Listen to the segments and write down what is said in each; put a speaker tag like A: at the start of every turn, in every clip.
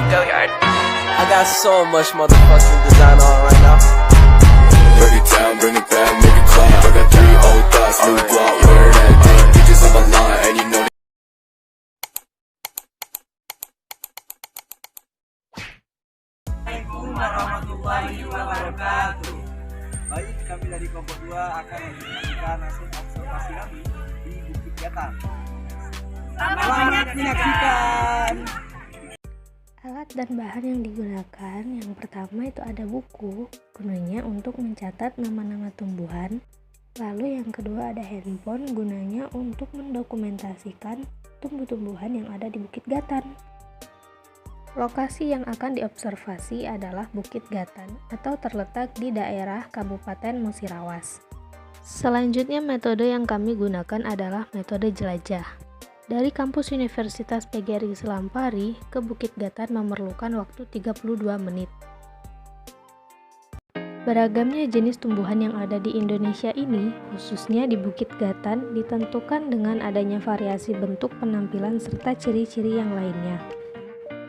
A: Go yard. I got so much motherfucking design on right now.
B: Break it down, bring it back, make it clap. I got 3 old thoughts, new guap, where that thing. Bitches on my line, and you know
C: Assalamualaikum warahmatullahi wabarakatuh. Baik, kami dari kelompok 2 akan menyaksikan hasil observasi kami di Bukit Gatan. Selamat menyaksikan.
D: Alat dan bahan yang digunakan, yang pertama itu ada buku, gunanya untuk mencatat nama-nama tumbuhan. Lalu yang kedua ada handphone, gunanya untuk mendokumentasikan tumbuh-tumbuhan yang ada di Bukit Gatan. Lokasi yang akan diobservasi adalah Bukit Gatan atau terletak di daerah Kabupaten Musirawas. Selanjutnya metode yang kami gunakan adalah metode jelajah. Dari kampus Universitas PGRI Selampari ke Bukit Gatan memerlukan waktu 32 menit. Beragamnya jenis tumbuhan yang ada di Indonesia ini, khususnya di Bukit Gatan, ditentukan dengan adanya variasi bentuk penampilan serta ciri-ciri yang lainnya.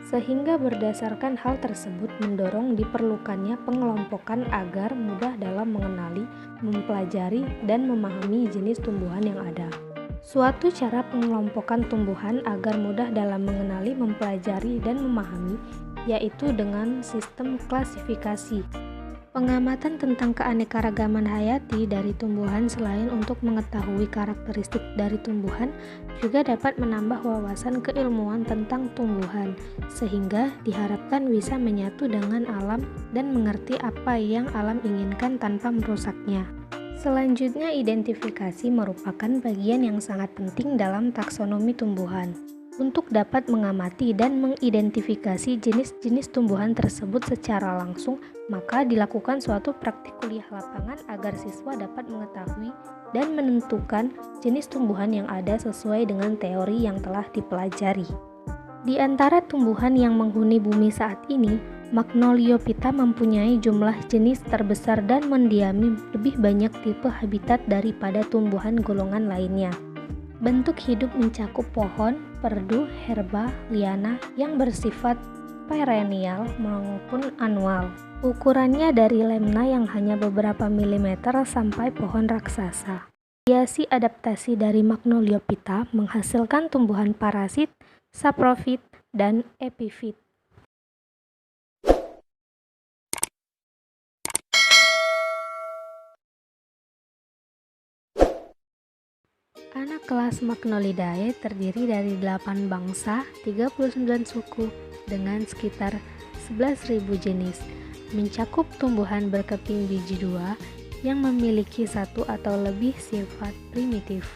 D: Sehingga berdasarkan hal tersebut mendorong diperlukannya pengelompokan agar mudah dalam mengenali, mempelajari, dan memahami jenis tumbuhan yang ada. Suatu cara pengelompokan tumbuhan agar mudah dalam mengenali, mempelajari, dan memahami yaitu dengan sistem klasifikasi. Pengamatan tentang keanekaragaman hayati dari tumbuhan selain untuk mengetahui karakteristik dari tumbuhan juga dapat menambah wawasan keilmuan tentang tumbuhan, sehingga diharapkan bisa menyatu dengan alam dan mengerti apa yang alam inginkan tanpa merusaknya. Selanjutnya, identifikasi merupakan bagian yang sangat penting dalam taksonomi tumbuhan. Untuk dapat mengamati dan mengidentifikasi jenis-jenis tumbuhan tersebut secara langsung, maka dilakukan suatu praktik kuliah lapangan agar siswa dapat mengetahui dan menentukan jenis tumbuhan yang ada sesuai dengan teori yang telah dipelajari. Di antara tumbuhan yang menghuni bumi saat ini, Magnoliophyta mempunyai jumlah jenis terbesar dan mendiami lebih banyak tipe habitat daripada tumbuhan golongan lainnya. Bentuk hidup mencakup pohon, perdu, herba, liana yang bersifat perennial maupun annual. Ukurannya dari lemna yang hanya beberapa milimeter sampai pohon raksasa. Variasi adaptasi dari Magnoliophyta menghasilkan tumbuhan parasit, saprofit, dan epifit. Anak kelas Magnolidae terdiri dari 8 bangsa, 39 suku, dengan sekitar 11.000 jenis, mencakup tumbuhan berkeping biji dua yang memiliki satu atau lebih sifat primitif.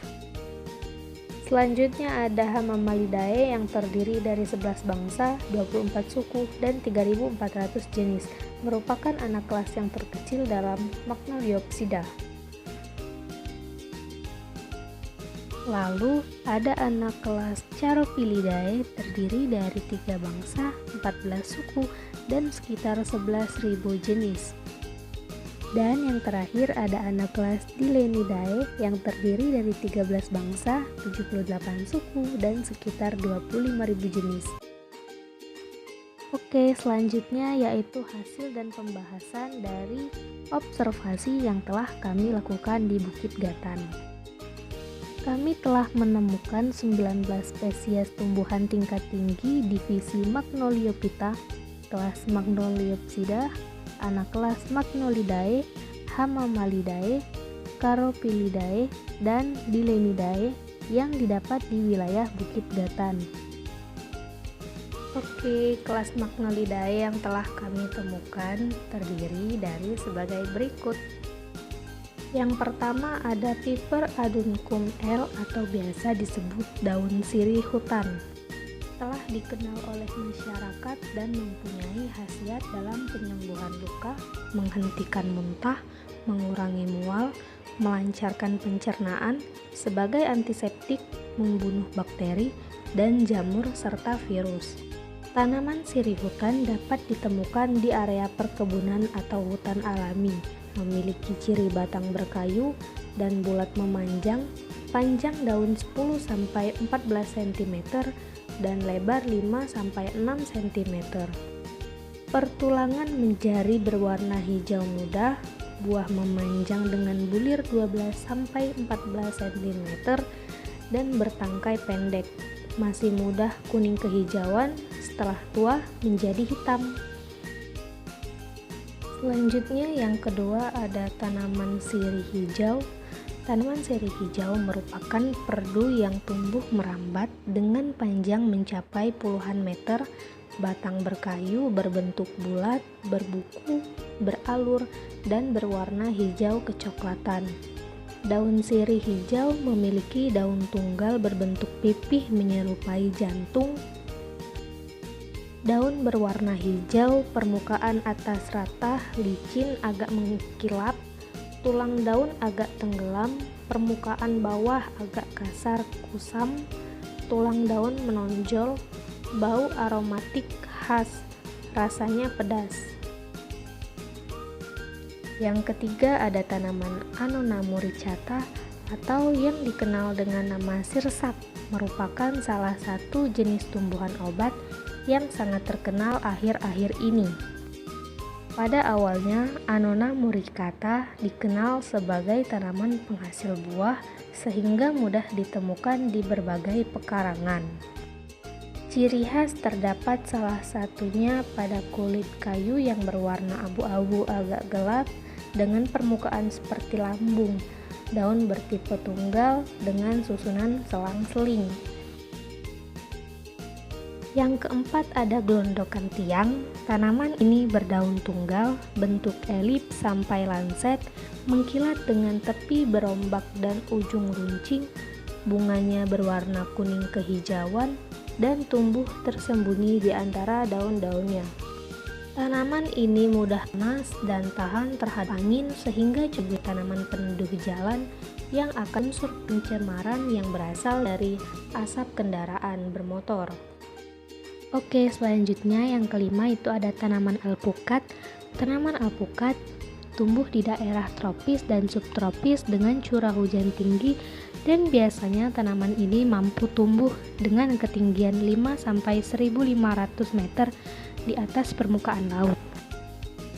D: Selanjutnya ada Hammamalidae yang terdiri dari 11 bangsa, 24 suku, dan 3.400 jenis, merupakan anak kelas yang terkecil dalam Magnoliopsida. Lalu ada anak kelas Charophylidae terdiri dari 3 bangsa, 14 suku, dan sekitar 11.000 jenis. Dan yang terakhir ada anak kelas Dilenidae yang terdiri dari 13 bangsa, 78 suku, dan sekitar 25.000 jenis. Oke, selanjutnya yaitu hasil dan pembahasan dari observasi yang telah kami lakukan di Bukit Gatan. Kami telah menemukan 19 spesies tumbuhan tingkat tinggi divisi Magnoliophyta, kelas Magnoliopsida, anak kelas Magnolidae, Hammamalidae, Charophylidae, dan Dilenidae yang didapat di wilayah Bukit Gatan. Oke, kelas Magnolidae yang telah kami temukan terdiri dari sebagai berikut. Yang pertama ada Piper aduncum L atau biasa disebut daun sirih hutan. Telah dikenal oleh masyarakat dan mempunyai khasiat dalam penyembuhan luka, menghentikan muntah, mengurangi mual, melancarkan pencernaan, sebagai antiseptik, membunuh bakteri, dan jamur serta virus. Tanaman sirih hutan dapat ditemukan di area perkebunan atau hutan alami, memiliki ciri batang berkayu dan bulat memanjang, panjang daun 10-14 cm, dan lebar 5-6 cm. Pertulangan menjari berwarna hijau muda, buah memanjang dengan bulir 12-14 cm dan bertangkai pendek. Masih mudah kuning kehijauan, setelah tua menjadi hitam. Selanjutnya yang kedua ada tanaman sirih hijau. Tanaman sirih hijau merupakan perdu yang tumbuh merambat dengan panjang mencapai puluhan meter, batang berkayu, berbentuk bulat, berbuku, beralur, dan berwarna hijau kecoklatan. Daun sirih hijau memiliki daun tunggal berbentuk pipih menyerupai jantung. Daun berwarna hijau, permukaan atas rata, licin, agak mengkilap. Tulang daun agak tenggelam, permukaan bawah agak kasar kusam, tulang daun menonjol, bau aromatik khas, rasanya pedas. Yang ketiga ada tanaman Annona muricata atau yang dikenal dengan nama sirsak, merupakan salah satu jenis tumbuhan obat yang sangat terkenal akhir-akhir ini. Pada awalnya, Annona muricata dikenal sebagai tanaman penghasil buah sehingga mudah ditemukan di berbagai pekarangan. Ciri khas terdapat salah satunya pada kulit kayu yang berwarna abu-abu agak gelap dengan permukaan seperti lambung, daun bertipe tunggal dengan susunan selang-seling. Yang keempat ada gelondokan tiang. Tanaman ini berdaun tunggal, bentuk elips sampai lanset, mengkilat dengan tepi berombak dan ujung runcing. Bunganya berwarna kuning kehijauan dan tumbuh tersembunyi di antara daun-daunnya. Tanaman ini mudah panas dan tahan terhadap angin sehingga juga tanaman peneduh jalan yang akan unsur pencemaran yang berasal dari asap kendaraan bermotor. Oke, selanjutnya yang kelima itu ada tanaman alpukat. Tanaman alpukat tumbuh di daerah tropis dan subtropis dengan curah hujan tinggi dan biasanya tanaman ini mampu tumbuh dengan ketinggian 5-1500 meter di atas permukaan laut.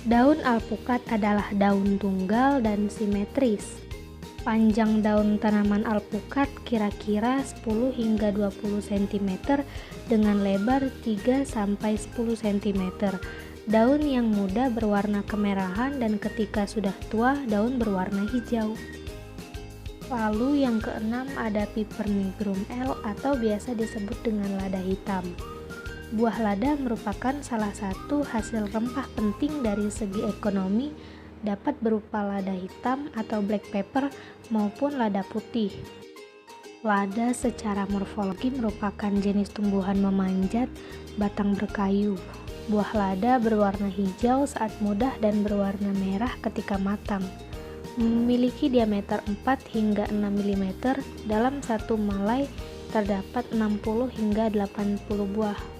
D: Daun alpukat adalah daun tunggal dan simetris. Panjang daun tanaman alpukat kira-kira 10 hingga 20 cm dengan lebar 3-10 cm. Daun yang muda berwarna kemerahan dan ketika sudah tua daun berwarna hijau. Lalu yang keenam ada Piper nigrum L atau biasa disebut dengan lada hitam. Buah lada merupakan salah satu hasil rempah penting dari segi ekonomi, dapat berupa lada hitam atau black pepper maupun lada putih. Lada secara morfologi merupakan jenis tumbuhan memanjat, batang berkayu. Buah lada berwarna hijau saat mudah dan berwarna merah ketika matang. Memiliki diameter 4 hingga 6 mm, dalam satu malai terdapat 60 hingga 80 buah.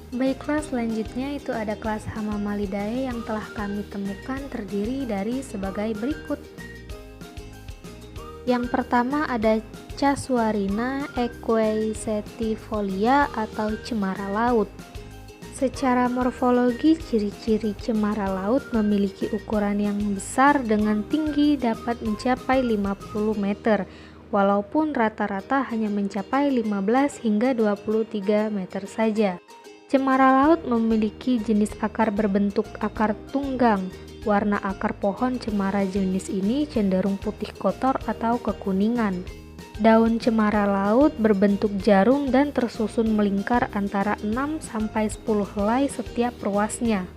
D: Baiklah, selanjutnya itu ada kelas Hamamalidae yang telah kami temukan terdiri dari sebagai berikut. Yang pertama ada Casuarina equisetifolia atau cemara laut. Secara morfologi, ciri-ciri cemara laut memiliki ukuran yang besar dengan tinggi dapat mencapai 50 meter, walaupun rata-rata hanya mencapai 15 hingga 23 meter saja. Cemara laut memiliki jenis akar berbentuk akar tunggang. Warna akar pohon cemara jenis ini cenderung putih kotor atau kekuningan. Daun cemara laut berbentuk jarum dan tersusun melingkar antara 6-10 helai setiap ruasnya.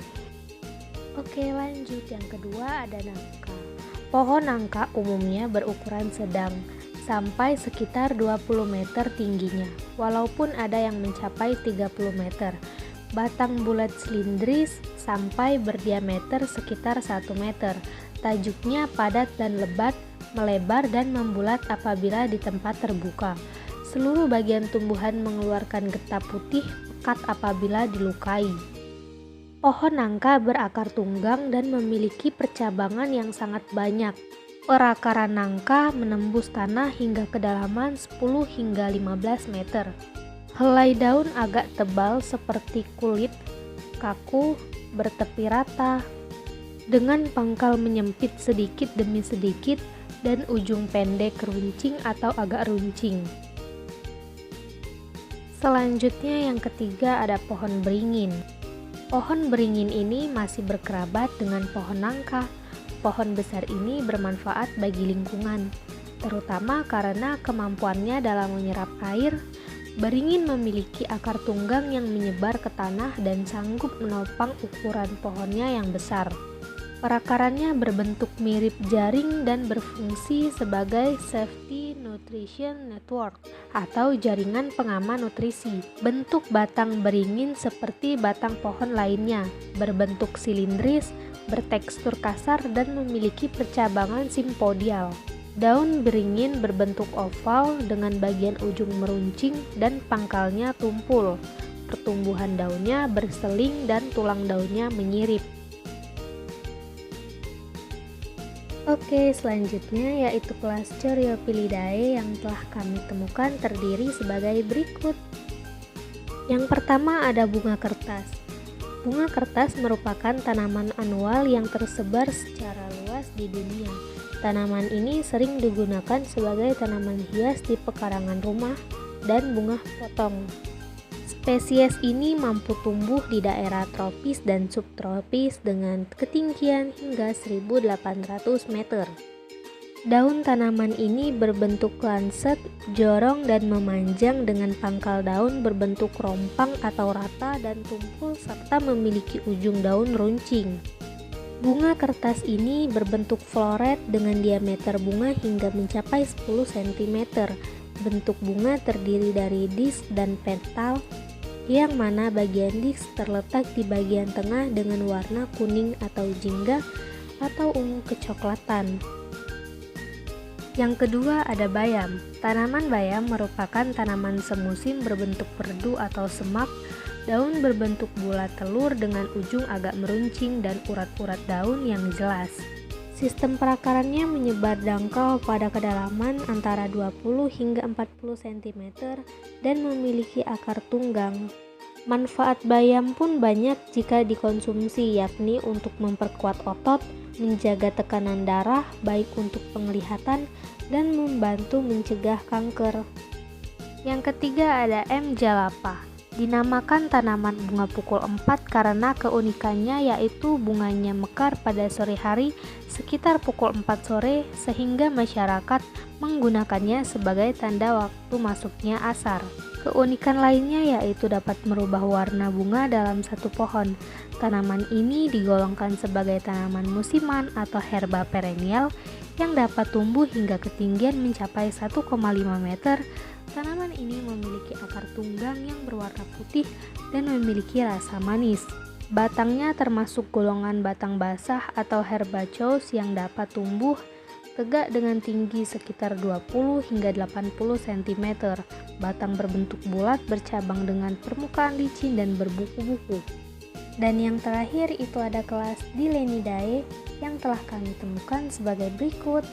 D: Oke, lanjut. Yang kedua ada nangka. Pohon nangka umumnya berukuran sedang sampai sekitar 20 meter tingginya, walaupun ada yang mencapai 30 meter. Batang bulat silindris sampai berdiameter sekitar 1 meter. Tajuknya padat dan lebat, melebar dan membulat apabila di tempat terbuka. Seluruh bagian tumbuhan mengeluarkan getah putih pekat apabila dilukai. Pohon nangka berakar tunggang dan memiliki percabangan yang sangat banyak. Perakaran nangka menembus tanah hingga kedalaman 10 hingga 15 meter. Helai daun agak tebal seperti kulit, kaku, bertepi rata, dengan pangkal menyempit sedikit demi sedikit dan ujung pendek runcing atau agak runcing. Selanjutnya yang ketiga ada pohon beringin. Pohon beringin ini masih berkerabat dengan pohon nangka. Pohon besar ini bermanfaat bagi lingkungan, terutama karena kemampuannya dalam menyerap air. Beringin memiliki akar tunggang yang menyebar ke tanah dan sanggup menopang ukuran pohonnya yang besar. Perakarannya berbentuk mirip jaring dan berfungsi sebagai safety nutrition network atau jaringan pengaman nutrisi. Bentuk batang beringin seperti batang pohon lainnya, berbentuk silindris, bertekstur kasar dan memiliki percabangan simpodial. Daun beringin berbentuk oval dengan bagian ujung meruncing dan pangkalnya tumpul. Pertumbuhan daunnya berseling dan tulang daunnya menyirip. Oke, selanjutnya yaitu kelas Coreophyllidea yang telah kami temukan terdiri sebagai berikut. Yang pertama ada bunga kertas. Bunga kertas merupakan tanaman anual yang tersebar secara luas di dunia. Tanaman ini sering digunakan sebagai tanaman hias di pekarangan rumah dan bunga potong. Spesies ini mampu tumbuh di daerah tropis dan subtropis dengan ketinggian hingga 1.800 meter. Daun tanaman ini berbentuk lancet, jorong dan memanjang dengan pangkal daun berbentuk rompang atau rata dan tumpul serta memiliki ujung daun runcing. Bunga kertas ini berbentuk floret dengan diameter bunga hingga mencapai 10 cm. Bentuk bunga terdiri dari disk dan petal, yang mana bagian disk terletak di bagian tengah dengan warna kuning atau jingga atau ungu kecoklatan. Yang kedua ada bayam. Tanaman bayam merupakan tanaman semusim berbentuk perdu atau semak. Daun berbentuk bulat telur dengan ujung agak meruncing dan urat-urat daun yang jelas. Sistem perakarannya menyebar dangkal pada kedalaman antara 20 hingga 40 cm dan memiliki akar tunggang. Manfaat bayam pun banyak jika dikonsumsi, yakni untuk memperkuat otot, menjaga tekanan darah, baik untuk penglihatan, dan membantu mencegah kanker. Yang ketiga ada M. jalapa. Dinamakan tanaman bunga pukul 4 karena keunikannya yaitu bunganya mekar pada sore hari sekitar pukul 4 sore sehingga masyarakat menggunakannya sebagai tanda waktu masuknya asar. Keunikan lainnya yaitu dapat merubah warna bunga dalam satu pohon. Tanaman ini digolongkan sebagai tanaman musiman atau herba perennial yang dapat tumbuh hingga ketinggian mencapai 1,5 meter. Tanaman ini memiliki akar tunggang yang berwarna putih dan memiliki rasa manis. Batangnya termasuk golongan batang basah atau herbacous yang dapat tumbuh tegak dengan tinggi sekitar 20 hingga 80 cm. Batang berbentuk bulat bercabang dengan permukaan licin dan berbuku-buku. Dan yang terakhir itu ada kelas Dilenidae yang telah kami temukan sebagai berikut.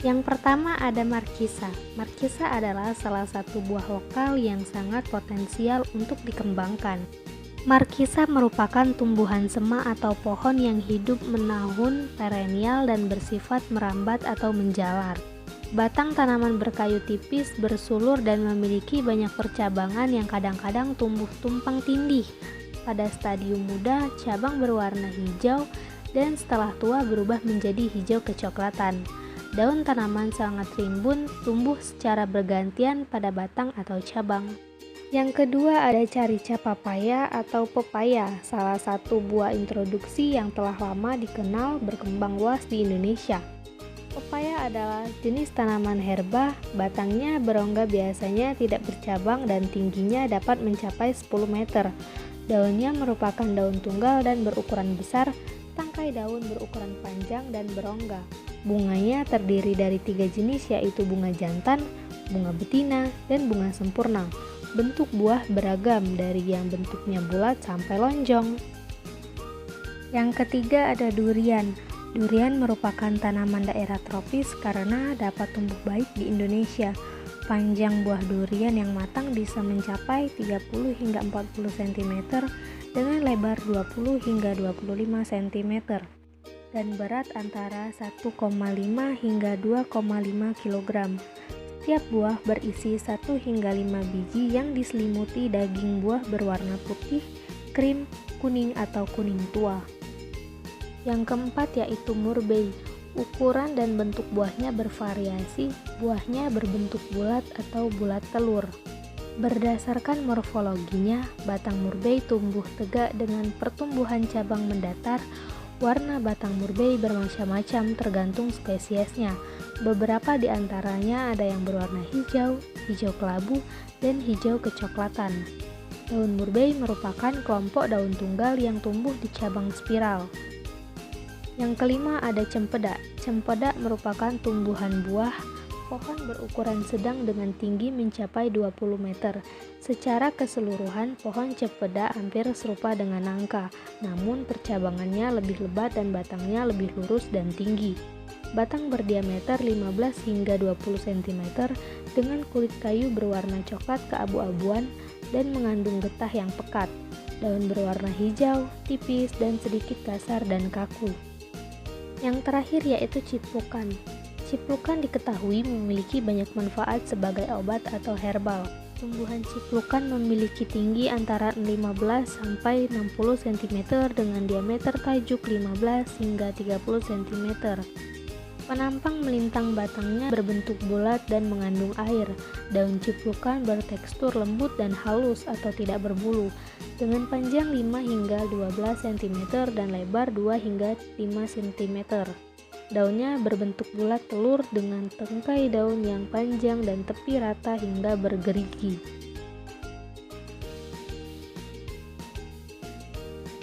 D: Yang pertama ada Markisa. Markisa adalah salah satu buah lokal yang sangat potensial untuk dikembangkan. Markisa merupakan tumbuhan sema atau pohon yang hidup menahun, perennial dan bersifat merambat atau menjalar. Batang tanaman berkayu tipis, bersulur dan memiliki banyak percabangan yang kadang-kadang tumbuh tumpang tindih. Pada stadium muda, cabang berwarna hijau dan setelah tua berubah menjadi hijau kecoklatan. Daun tanaman sangat rimbun, tumbuh secara bergantian pada batang atau cabang. Yang kedua ada Carica papaya atau pepaya, salah satu buah introduksi yang telah lama dikenal berkembang luas di Indonesia. Pepaya adalah jenis tanaman herba, batangnya berongga biasanya tidak bercabang dan tingginya dapat mencapai 10 meter. Daunnya merupakan daun tunggal dan berukuran besar, tangkai daun berukuran panjang dan berongga. Bunganya terdiri dari 3 jenis yaitu bunga jantan, bunga betina, dan bunga sempurna. Bentuk buah beragam dari yang bentuknya bulat sampai lonjong. Yang ketiga ada durian. Durian merupakan tanaman daerah tropis karena dapat tumbuh baik di Indonesia. Panjang buah durian yang matang bisa mencapai 30 hingga 40 cm dengan lebar 20 hingga 25 cm dan berat antara 1,5 hingga 2,5 kg. Setiap buah berisi 1 hingga 5 biji yang diselimuti daging buah berwarna putih, krim, kuning atau kuning tua. Yang keempat yaitu murbei. Ukuran dan bentuk buahnya bervariasi, buahnya berbentuk bulat atau bulat telur. Berdasarkan morfologinya, batang murbei tumbuh tegak dengan pertumbuhan cabang mendatar. Warna batang murbei bermacam-macam tergantung spesiesnya. Beberapa di antaranya ada yang berwarna hijau, hijau kelabu, dan hijau kecoklatan. Daun murbei merupakan kelompok daun tunggal yang tumbuh di cabang spiral. Yang kelima ada cempedak. Cempedak merupakan tumbuhan buah pohon berukuran sedang dengan tinggi mencapai 20 meter. Secara keseluruhan, pohon cempedak hampir serupa dengan nangka, namun percabangannya lebih lebat dan batangnya lebih lurus dan tinggi. Batang berdiameter 15 hingga 20 cm dengan kulit kayu berwarna coklat keabu-abuan dan mengandung getah yang pekat. Daun berwarna hijau, tipis dan sedikit kasar dan kaku. Yang terakhir yaitu ciplukan. Ciplukan diketahui memiliki banyak manfaat sebagai obat atau herbal. Tumbuhan ciplukan memiliki tinggi antara 15 sampai 60 cm dengan diameter tajuk 15 hingga 30 cm. Penampang melintang batangnya berbentuk bulat dan mengandung air. Daun ciplukan bertekstur lembut dan halus atau tidak berbulu, dengan panjang 5 hingga 12 cm dan lebar 2 hingga 5 cm. Daunnya berbentuk bulat telur dengan tangkai daun yang panjang dan tepi rata hingga bergerigi.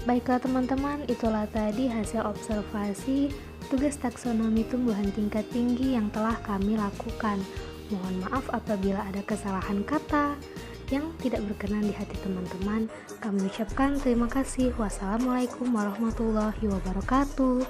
D: Baiklah teman-teman, itulah tadi hasil observasi tugas taksonomi tumbuhan tingkat tinggi yang telah kami lakukan. Mohon maaf apabila ada kesalahan kata yang tidak berkenan di hati teman-teman. Kami ucapkan terima kasih. Wassalamualaikum warahmatullahi wabarakatuh.